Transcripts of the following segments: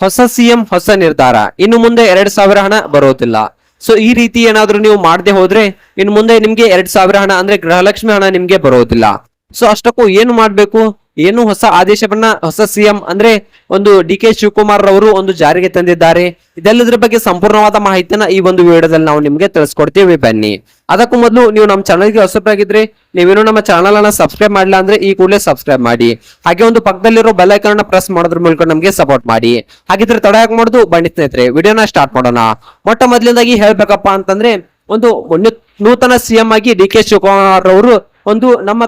ಹೊಸ ಸಿಎಂ ಹೊಸ ನಿರ್ಧಾರ, ಇನ್ನು ಮುಂದೆ 2000 ಹಣ ಬರೋದಿಲ್ಲ. ಸೊ ಈ ರೀತಿ ಏನಾದ್ರೂ ನೀವು ಮಾಡದೆ ಹೋದ್ರೆ ಇನ್ನು ಮುಂದೆ ನಿಮ್ಗೆ 2000 ಹಣ ಅಂದ್ರೆ ಗೃಹಲಕ್ಷ್ಮಿ ಹಣ ನಿಮ್ಗೆ ಬರೋದಿಲ್ಲ. ಸೊ ಅಷ್ಟಕ್ಕೂ ಏನು ಮಾಡ್ಬೇಕು, ಏನು ಹೊಸ ಆದೇಶವನ್ನ ಹೊಸ ಸಿಎಂ ಅಂದ್ರೆ ಒಂದು ಡಿ.ಕೆ. ಶಿವಕುಮಾರ್ ಅವರು ಒಂದು ಜಾರಿಗೆ ತಂದಿದ್ದಾರೆ. ಇದೆಲ್ಲದರ ಬಗ್ಗೆ ಸಂಪೂರ್ಣವಾದ ಮಾಹಿತಿನ ಈ ಒಂದು ವಿಡಿಯೋದಲ್ಲಿ ನಾವು ನಿಮ್ಗೆ ತಿಳಿಸ್ಕೊಡ್ತೀವಿ. ಬನ್ನಿ. ಅದಕ್ಕೂ ಮೊದಲು ನೀವು ನಮ್ಮ ಚಾನಲ್ಗೆ ಹೊಸಬರಾಗಿದ್ರೆ, ನೀವೇನು ನಮ್ಮ ಚಾನಲ್ ಅನ್ನ ಸಬ್ಸ್ಕ್ರೈಬ್ ಮಾಡಿಲ್ಲ ಅಂದ್ರೆ ಈ ಕೂಡಲೇ ಸಬ್ಸ್ಕ್ರೈಬ್ ಮಾಡಿ. ಹಾಗೆ ಒಂದು ಪಕ್ಕದಲ್ಲಿರೋ ಬೆಲ್ ಐಕಾನ್ ಅನ್ನ ಪ್ರೆಸ್ ಮಾಡೋದ್ರ ಮೂಲಕ ನಮಗೆ ಸಪೋರ್ಟ್ ಮಾಡಿ. ಹಾಗಿದ್ರೆ ತಡ ಯಾಕೆ ಮಾಡುದು, ಬನ್ನಿ ಸ್ನೇಹಿತರೆ ವಿಡಿಯೋನ ಸ್ಟಾರ್ಟ್ ಮಾಡೋಣ. ಮೊಟ್ಟ ಮೊದಲನೇದಾಗಿ ಹೇಳ್ಬೇಕಪ್ಪ ಅಂತಂದ್ರೆ, ಒಂದು ನೂತನ ಸಿಎಂ ಆಗಿ ಡಿ.ಕೆ. ಶಿವಕುಮಾರ್ ಅವರು ಒಂದು ನಮ್ಮ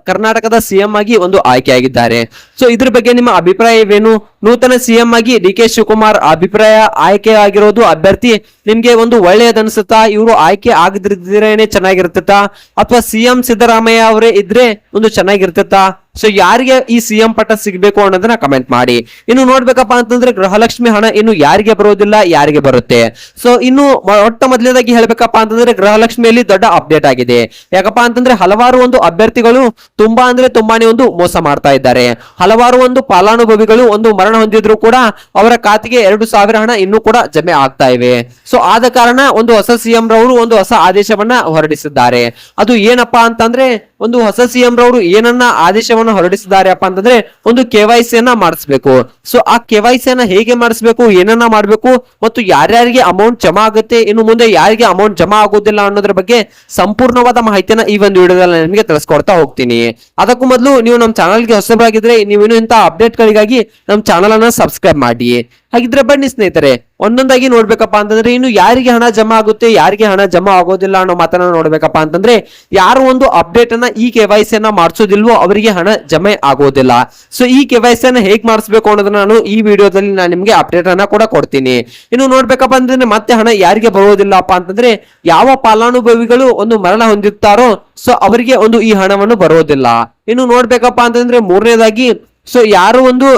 ಕರ್ನಾಟಕದ ಸಿಎಂ ಆಗಿ ಒಂದು ಆಯ್ಕೆಯಾಗಿದ್ದಾರೆ. ಸೊ ಇದ್ರ ಬಗ್ಗೆ ನಿಮ್ಮ ಅಭಿಪ್ರಾಯವೇನು? ನೂತನ ಸಿಎಂ ಆಗಿ ಡಿ.ಕೆ. ಶಿವಕುಮಾರ್ ಅಭಿಪ್ರಾಯ ಆಯ್ಕೆ ಆಗಿರೋದು ಅಭ್ಯರ್ಥಿ ನಿಮ್ಗೆ ಒಂದು ಒಳ್ಳೆಯದನ್ಸುತ್ತಾ? ಇವರು ಆಯ್ಕೆ ಆಗದಿರೇನೆ ಚೆನ್ನಾಗಿರ್ತತಾ, ಅಥವಾ ಸಿಎಂ ಸಿದ್ದರಾಮಯ್ಯ ಅವರೇ ಇದ್ರೆ ಒಂದು ಚೆನ್ನಾಗಿರ್ತತಾ? ಸೊ ಯಾರಿಗೆ ಈ ಸಿಎಂ ಪಟ್ಟ ಸಿಗ್ಬೇಕು ಅನ್ನೋದನ್ನ ಕಮೆಂಟ್ ಮಾಡಿ. ಇನ್ನು ನೋಡ್ಬೇಕಪ್ಪ ಅಂತಂದ್ರೆ, ಗೃಹಲಕ್ಷ್ಮಿ ಹಣ ಇನ್ನು ಯಾರಿಗೆ ಬರೋದಿಲ್ಲ, ಯಾರಿಗೆ ಬರುತ್ತೆ? ಸೊ ಇನ್ನು ಮೊಟ್ಟ ಮೊದಲನೇದಾಗಿ ಹೇಳ್ಬೇಕಪ್ಪ ಅಂತಂದ್ರೆ, ಗೃಹಲಕ್ಷ್ಮಿಯಲ್ಲಿ ದೊಡ್ಡ ಅಪ್ಡೇಟ್ ಆಗಿದೆ. ಯಾಕಪ್ಪ ಅಂತಂದ್ರೆ ಹಲವಾರು ಒಂದು ಅಭ್ಯರ್ಥಿಗಳು ತುಂಬಾನೇ ಒಂದು ಮೋಸ ಮಾಡ್ತಾ ಇದ್ದಾರೆ. ಹಲವಾರು ಒಂದು ಫಲಾನುಭವಿಗಳು ಒಂದು ಮರಣ ಹೊಂದಿದ್ರು ಕೂಡ ಅವರ ಖಾತೆಗೆ 2000 ಹಣ ಇನ್ನೂ ಕೂಡ ಜಮೆ ಆಗ್ತಾ ಇವೆ. ಸೊ ಆದ ಕಾರಣ ಒಂದು ಹೊಸ ಸಿಎಂ ರವರು ಒಂದು ಹೊಸ ಆದೇಶವನ್ನ ಹೊರಡಿಸಿದ್ದಾರೆ. ಅದು ಏನಪ್ಪಾ ಅಂತಂದ್ರೆ, ಒಂದು ಹೊಸ ಸಿಎಂ ರವರು ಏನನ್ನ ಆದೇಶವನ್ನು ಹೊರಡಿಸಿದ್ದಾರೆ ಅಪ್ಪ ಅಂತಂದ್ರೆ, ಒಂದು KYC ಯನ್ನ ಮಾಡಿಸ್ಬೇಕು. ಸೊ ಆ KYC ಯನ್ನ ಹೇಗೆ ಮಾಡಿಸ್ಬೇಕು, ಏನನ್ನ ಮಾಡ್ಬೇಕು, ಮತ್ತು ಯಾರ್ಯಾರಿಗೆ ಅಮೌಂಟ್ ಜಮಾ ಆಗುತ್ತೆ, ಇನ್ನು ಮುಂದೆ ಯಾರಿಗೆ ಅಮೌಂಟ್ ಜಮಾ ಆಗೋದಿಲ್ಲ ಅನ್ನೋದ್ರ ಬಗ್ಗೆ ಸಂಪೂರ್ಣವಾದ ಮಾಹಿತಿಯನ್ನ ಈ ಒಂದು ವಿಡಿಯೋದಲ್ಲಿ ನಿಮಗೆ ತಿಳಿಸ್ಕೊಡ್ತಾ ಹೋಗ್ತೀನಿ. ಅದಕ್ಕೂ ಮೊದಲು ನೀವು ನಮ್ಮ ಚಾನಲ್ಗೆ ಹೊಸಬರಾಗಿದ್ರೆ, ನೀವೇನು ಇಂಥ ಅಪ್ಡೇಟ್ ಗಳಿಗಾಗಿ ನಮ್ಮ ಚಾನಲ್ ಅನ್ನ ಸಬ್ಸ್ಕ್ರೈಬ್ ಮಾಡಿ. ಹಾಗಿದ್ರೆ ಬನ್ನಿ ಸ್ನೇಹಿತರೆ ಒಂದೊಂದಾಗಿ ನೋಡ್ಬೇಕಪ್ಪ ಅಂತಂದ್ರೆ, ಇನ್ನು ಯಾರಿಗೆ ಹಣ ಜಮಾ ಆಗುತ್ತೆ, ಯಾರಿಗೆ ಹಣ ಜಮಾ ಆಗೋದಿಲ್ಲ ಅನ್ನೋ ಮಾತನ್ನ ನೋಡ್ಬೇಕಪ್ಪ ಅಂತಂದ್ರೆ, ಯಾರು ಒಂದು ಅಪ್ಡೇಟ್ ಅನ್ನ ಈ KYC ಯನ್ನ ಮಾಡಿಸೋದಿಲ್ವೋ ಅವರಿಗೆ ಹಣ ಜಮೆ ಆಗೋದಿಲ್ಲ. ಸೊ ಈ KYC ಯನ್ನ ಹೇಗ್ ಮಾಡಿಸ್ಬೇಕು ಅನ್ನೋದನ್ನ ನಾನು ಈ ವಿಡಿಯೋದಲ್ಲಿ ನಾನು ನಿಮ್ಗೆ ಅಪ್ಡೇಟ್ ಅನ್ನ ಕೂಡ ಕೊಡ್ತೀನಿ. ಇನ್ನು ನೋಡ್ಬೇಕಪ್ಪ ಅಂತಂದ್ರೆ, ಮತ್ತೆ ಹಣ ಯಾರಿಗೆ ಬರೋದಿಲ್ಲಪ್ಪ ಅಂತಂದ್ರೆ, ಯಾವ ಫಲಾನುಭವಿಗಳು ಒಂದು ಮರಣ ಹೊಂದಿರ್ತಾರೋ ಸೊ ಅವರಿಗೆ ಒಂದು ಈ ಹಣವನ್ನು ಬರೋದಿಲ್ಲ. ಇನ್ನು ನೋಡ್ಬೇಕಪ್ಪ ಅಂತಂದ್ರೆ, ಮೂರನೇದಾಗಿ ಸೊ ಯಾರು ಒಂದು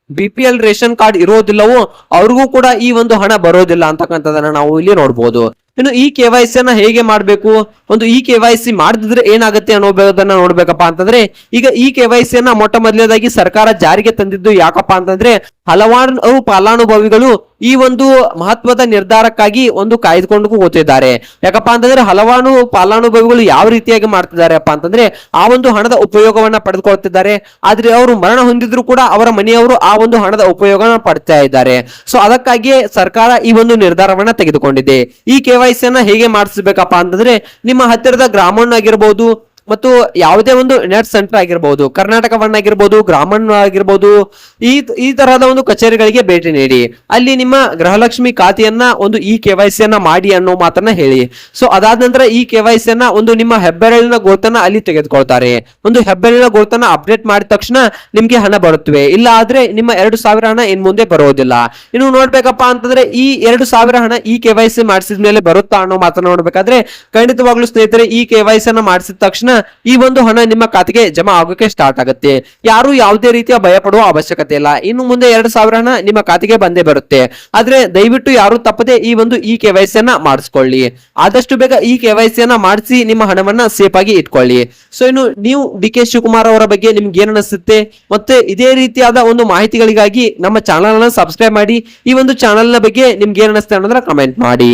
BPL ರೇಷನ್ ಕಾರ್ಡ್ ಇರೋದಿಲ್ಲವೋ ಅವ್ರಿಗೂ ಕೂಡ ಈ ಒಂದು ಹಣ ಬರೋದಿಲ್ಲ ಅಂತಕ್ಕಂಥದನ್ನ ನಾವು ಇಲ್ಲಿ ನೋಡ್ಬೋದು. ಇನ್ನು ಈ KYC ಯನ್ನ ಹೇಗೆ ಮಾಡ್ಬೇಕು, ಒಂದು ಈ KYC ಮಾಡದಿದ್ರೆ ಏನಾಗುತ್ತೆ ಅನ್ನೋದನ್ನ ನೋಡ್ಬೇಕಪ್ಪ ಅಂತಂದ್ರೆ, ಈಗ ಈ KYC ಯನ್ನ ಮೊಟ್ಟ ಮೊದಲನೇದಾಗಿ ಸರ್ಕಾರ ಜಾರಿಗೆ ತಂದಿದ್ದು ಯಾಕಪ್ಪ ಅಂತಂದ್ರೆ, ಹಲವಾರು ಫಲಾನುಭವಿಗಳು ಈ ಒಂದು ಮಹತ್ವದ ನಿರ್ಧಾರಕ್ಕಾಗಿ ಒಂದು ಕಾಯ್ದುಕೊಂಡು ಕೂತಿದ್ದಾರೆ. ಯಾಕಪ್ಪ ಅಂತಂದ್ರೆ ಹಲವಾರು ಫಲಾನುಭವಿಗಳು ಯಾವ ರೀತಿಯಾಗಿ ಮಾಡ್ತಿದ್ದಾರೆ ಅಪ್ಪ ಅಂತಂದ್ರೆ, ಆ ಒಂದು ಹಣದ ಉಪಯೋಗವನ್ನ ಪಡೆದುಕೊಳ್ತಿದ್ದಾರೆ. ಆದ್ರೆ ಅವರು ಮರಣ ಹೊಂದಿದ್ರು ಕೂಡ ಅವರ ಮನೆಯವರು ಆ ಒಂದು ಹಣದ ಉಪಯೋಗನ ಪಡ್ತಾ ಇದ್ದಾರೆ. ಸೊ ಅದಕ್ಕಾಗಿಯೇ ಸರ್ಕಾರ ಈ ಒಂದು ನಿರ್ಧಾರವನ್ನ ತೆಗೆದುಕೊಂಡಿದೆ. ಈ KYC ಯನ್ನ ಹೇಗೆ ಮಾಡಿಸಬೇಕಪ್ಪ ಅಂತಂದ್ರೆ, ನಿಮ್ಮ ಹತ್ತಿರದ ಗ್ರಾಮೀಣ ಆಗಿರ್ಬೋದು ಮತ್ತು ಯಾವುದೇ ಒಂದು ನೆಟ್ ಸೆಂಟರ್ ಆಗಿರ್ಬೋದು, ಕರ್ನಾಟಕ ಒನ್ ಆಗಿರ್ಬೋದು, ಗ್ರಾಮೀಣ ಆಗಿರ್ಬೋದು, ಈ ತರಹದ ಒಂದು ಕಚೇರಿಗಳಿಗೆ ಭೇಟಿ ನೀಡಿ ಅಲ್ಲಿ ನಿಮ್ಮ ಗೃಹಲಕ್ಷ್ಮಿ ಖಾತೆಯನ್ನ ಒಂದು ಈ KYC ಯನ್ನ ಮಾಡಿ ಅನ್ನೋ ಮಾತನ್ನ ಹೇಳಿ. ಸೊ ಅದಾದ ನಂತರ ಈ KYC ಯನ್ನ ಒಂದು ನಿಮ್ಮ ಹೆಬ್ಬೆರಳಿನ ಗುರುತನ್ನ ಅಲ್ಲಿ ತೆಗೆದುಕೊಳ್ತಾರೆ. ಒಂದು ಹೆಬ್ಬೆರಳಿನ ಗುರುತನ್ನ ಅಪ್ಡೇಟ್ ಮಾಡಿದ ತಕ್ಷಣ ನಿಮ್ಗೆ ಹಣ ಬರುತ್ತವೆ. ಇಲ್ಲ ಆದ್ರೆ ನಿಮ್ಮ 2000 ಹಣ ಇನ್ ಮುಂದೆ ಬರೋದಿಲ್ಲ. ಇನ್ನು ನೋಡ್ಬೇಕಪ್ಪ ಅಂತಂದ್ರೆ, ಈ 2000 ಹಣ ಈ KYC ಮಾಡಿಸಿದ ಮೇಲೆ ಬರುತ್ತಾ ಅನ್ನೋ ಮಾತನ್ನ ನೋಡ್ಬೇಕಾದ್ರೆ, ಖಂಡಿತವಾಗ್ಲೂ ಸ್ನೇಹಿತರೆ ಈ KYC ಯನ್ನ ಮಾಡಿಸಿದ ತಕ್ಷಣ ಈ ಒಂದು ಹಣ ನಿಮ್ಮ ಖಾತೆಗೆ ಜಮಾ ಆಗೋಕೆ ಸ್ಟಾರ್ಟ್ ಆಗುತ್ತೆ. ಯಾರು ಯಾವುದೇ ರೀತಿಯ ಭಯ ಪಡುವ ಅವಶ್ಯಕತೆ ಇಲ್ಲ. ಇನ್ನು ಮುಂದೆ 2000 ಹಣ ನಿಮ್ಮ ಖಾತೆಗೆ ಬಂದೇ ಬರುತ್ತೆ. ಆದ್ರೆ ದಯವಿಟ್ಟು ಯಾರು ತಪ್ಪದೆ ಈ ಒಂದು ಈ KYC ಯನ್ನ ಮಾಡಿಸ್ಕೊಳ್ಳಿ. ಆದಷ್ಟು ಬೇಗ ಈ KYC ಯನ್ನ ಮಾಡಿಸಿ ನಿಮ್ಮ ಹಣವನ್ನ ಸೇಫ್ ಆಗಿ ಇಟ್ಕೊಳ್ಳಿ. ಸೊ ಇನ್ನು ನೀವು ಡಿ.ಕೆ. ಶಿವಕುಮಾರ್ ಅವರ ಬಗ್ಗೆ ನಿಮ್ಗೆ ಏನ್ ಅನಿಸುತ್ತೆ, ಮತ್ತೆ ಇದೇ ರೀತಿಯಾದ ಒಂದು ಮಾಹಿತಿಗಳಿಗಾಗಿ ನಮ್ಮ ಚಾನಲ್ ಅನ್ನ ಸಬ್ಸ್ಕ್ರೈಬ್ ಮಾಡಿ. ಈ ಒಂದು ಚಾನಲ್ ನ ಬಗ್ಗೆ ನಿಮ್ಗೆ ಏನ್ ಅನಿಸುತ್ತೆ ಅನ್ನೋದನ್ನ ಕಮೆಂಟ್ ಮಾಡಿ.